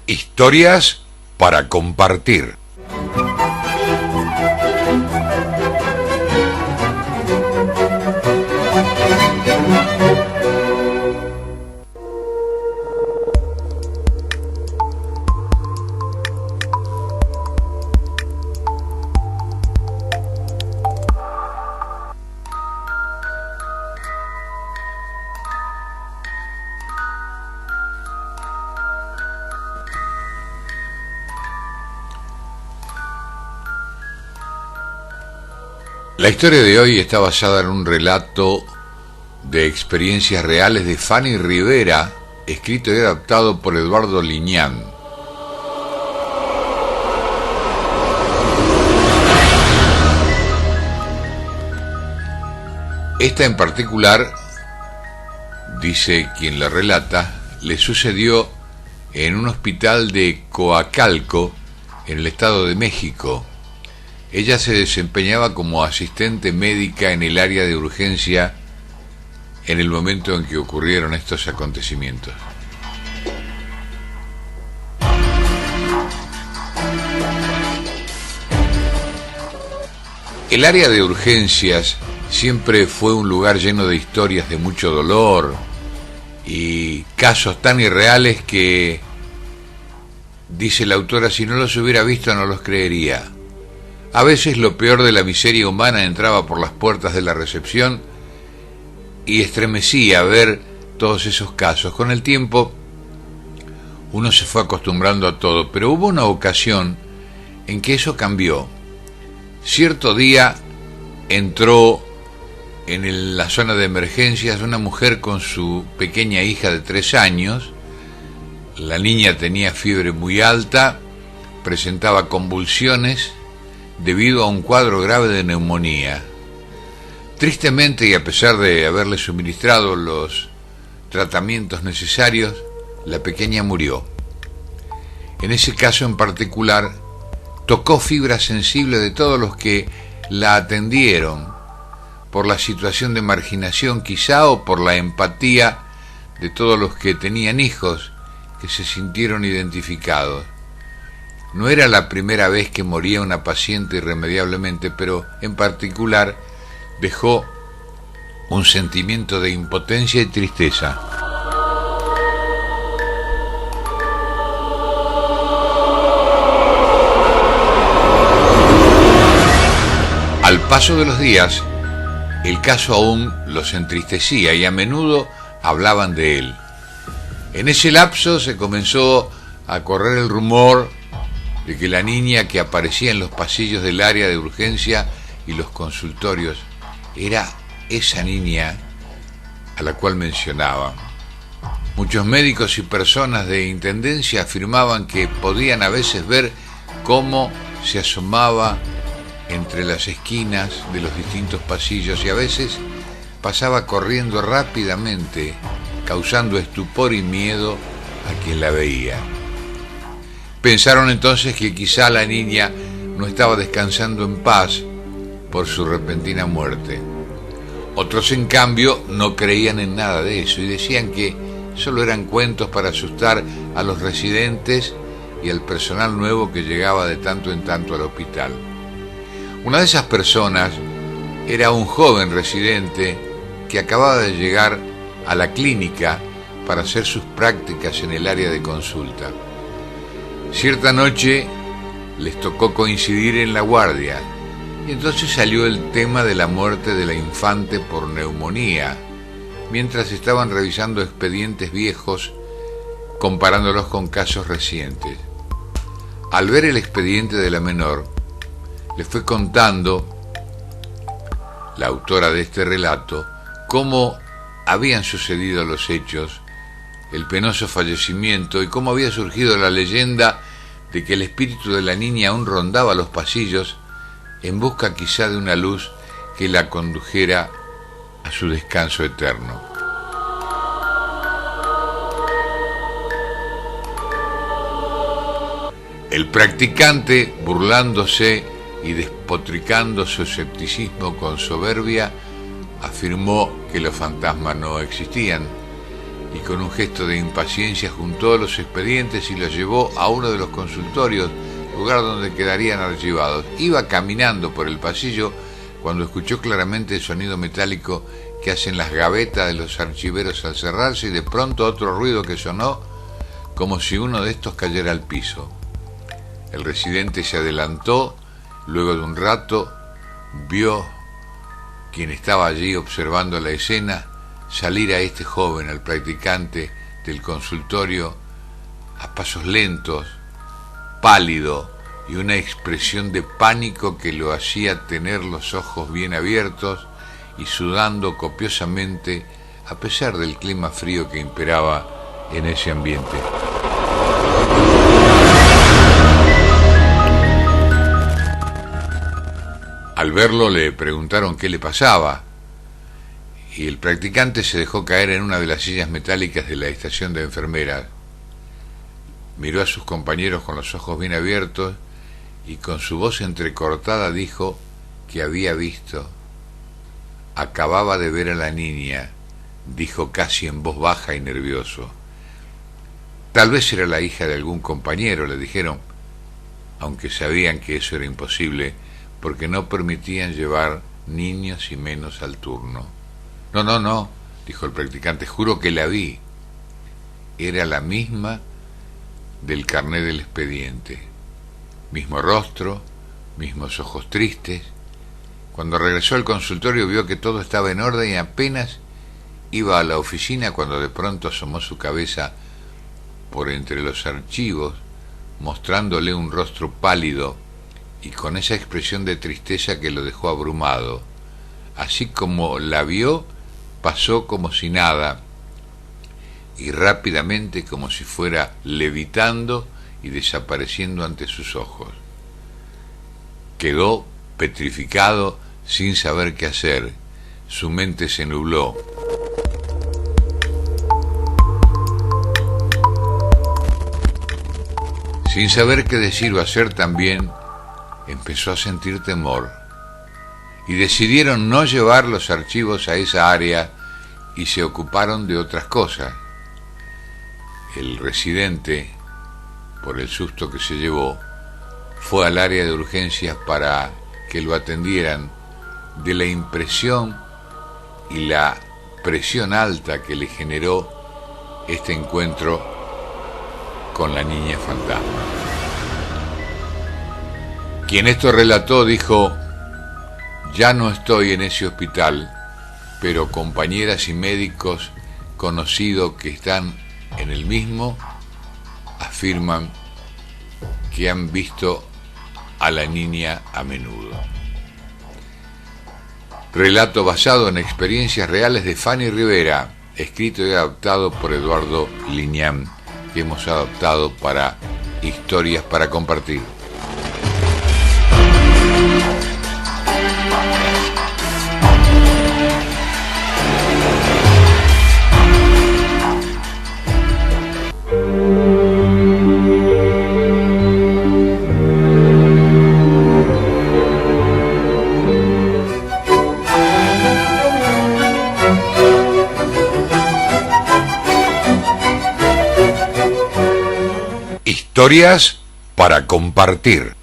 Historias para compartir. La historia de hoy está basada en un relato de experiencias reales de Fanny Rivera, escrito y adaptado por Eduardo Liñán. Esta en particular, dice quien la relata, le sucedió en un hospital de Coacalco, en el Estado de México. Ella se desempeñaba como asistente médica en el área de urgencia en el momento en que ocurrieron estos acontecimientos. El área de urgencias siempre fue un lugar lleno de historias de mucho dolor y casos tan irreales que, dice la autora, si no los hubiera visto no los creería. A veces lo peor de la miseria humana entraba por las puertas de la recepción y estremecía ver todos esos casos. Con el tiempo uno se fue acostumbrando a todo, pero hubo una ocasión en que eso cambió. Cierto día entró en la zona de emergencias una mujer con su pequeña hija de 3 años. La niña tenía fiebre muy alta, presentaba convulsiones debido a un cuadro grave de neumonía. Tristemente, y a pesar de haberle suministrado los tratamientos necesarios, la pequeña murió. En ese caso en particular, tocó fibra sensible de todos los que la atendieron, por la situación de marginación quizá, o por la empatía de todos los que tenían hijos que se sintieron identificados. No era la primera vez que moría una paciente irremediablemente, pero en particular dejó un sentimiento de impotencia y tristeza. Al paso de los días, el caso aún los entristecía y a menudo hablaban de él. En ese lapso se comenzó a correr el rumor de que la niña que aparecía en los pasillos del área de urgencia y los consultorios era esa niña a la cual mencionaba. Muchos médicos y personas de intendencia afirmaban que podían a veces ver cómo se asomaba entre las esquinas de los distintos pasillos y a veces pasaba corriendo rápidamente, causando estupor y miedo a quien la veía. Pensaron entonces que quizá la niña no estaba descansando en paz por su repentina muerte. Otros, en cambio, no creían en nada de eso y decían que solo eran cuentos para asustar a los residentes y al personal nuevo que llegaba de tanto en tanto al hospital. Una de esas personas era un joven residente que acababa de llegar a la clínica para hacer sus prácticas en el área de consulta. Cierta noche les tocó coincidir en la guardia y entonces salió el tema de la muerte de la infante por neumonía, mientras estaban revisando expedientes viejos comparándolos con casos recientes. Al ver el expediente de la menor, le fue contando la autora de este relato cómo habían sucedido los hechos, el penoso fallecimiento y cómo había surgido la leyenda de que el espíritu de la niña aún rondaba los pasillos en busca quizá de una luz que la condujera a su descanso eterno. El practicante, burlándose y despotricando su escepticismo con soberbia, afirmó que los fantasmas no existían y con un gesto de impaciencia juntó los expedientes y los llevó a uno de los consultorios, lugar donde quedarían archivados. Iba caminando por el pasillo cuando escuchó claramente el sonido metálico que hacen las gavetas de los archiveros al cerrarse, y de pronto otro ruido que sonó como si uno de estos cayera al piso. El residente se adelantó. Luego de un rato vio, quien estaba allí observando la escena, salir a este joven, al practicante del consultorio, a pasos lentos, pálido y una expresión de pánico que lo hacía tener los ojos bien abiertos y sudando copiosamente a pesar del clima frío que imperaba en ese ambiente. Al verlo le preguntaron qué le pasaba y el practicante se dejó caer en una de las sillas metálicas de la estación de enfermeras. Miró a sus compañeros con los ojos bien abiertos y con su voz entrecortada dijo que había visto. Acababa de ver a la niña, dijo casi en voz baja y nervioso. Tal vez era la hija de algún compañero, le dijeron, aunque sabían que eso era imposible, porque no permitían llevar niños y menos al turno. No, dijo el practicante, juro que la vi. Era la misma del carné del expediente. Mismo rostro, mismos ojos tristes. Cuando regresó al consultorio vio que todo estaba en orden y apenas iba a la oficina cuando de pronto asomó su cabeza por entre los archivos, mostrándole un rostro pálido y con esa expresión de tristeza que lo dejó abrumado. Así como la vio, pasó como si nada, y rápidamente, como si fuera levitando y desapareciendo ante sus ojos. Quedó petrificado sin saber qué hacer. Su mente se nubló. Sin saber qué decir o hacer también, empezó a sentir temor, y decidieron no llevar los archivos a esa área y se ocuparon de otras cosas. El residente, por el susto que se llevó, fue al área de urgencias para que lo atendieran de la impresión y la presión alta que le generó este encuentro con la niña fantasma. Quien esto relató dijo: ya no estoy en ese hospital, pero compañeras y médicos conocidos que están en el mismo afirman que han visto a la niña a menudo. Relato basado en experiencias reales de Fanny Rivera, escrito y adaptado por Eduardo Liñán, que hemos adaptado para Historias para Compartir. Historias para compartir.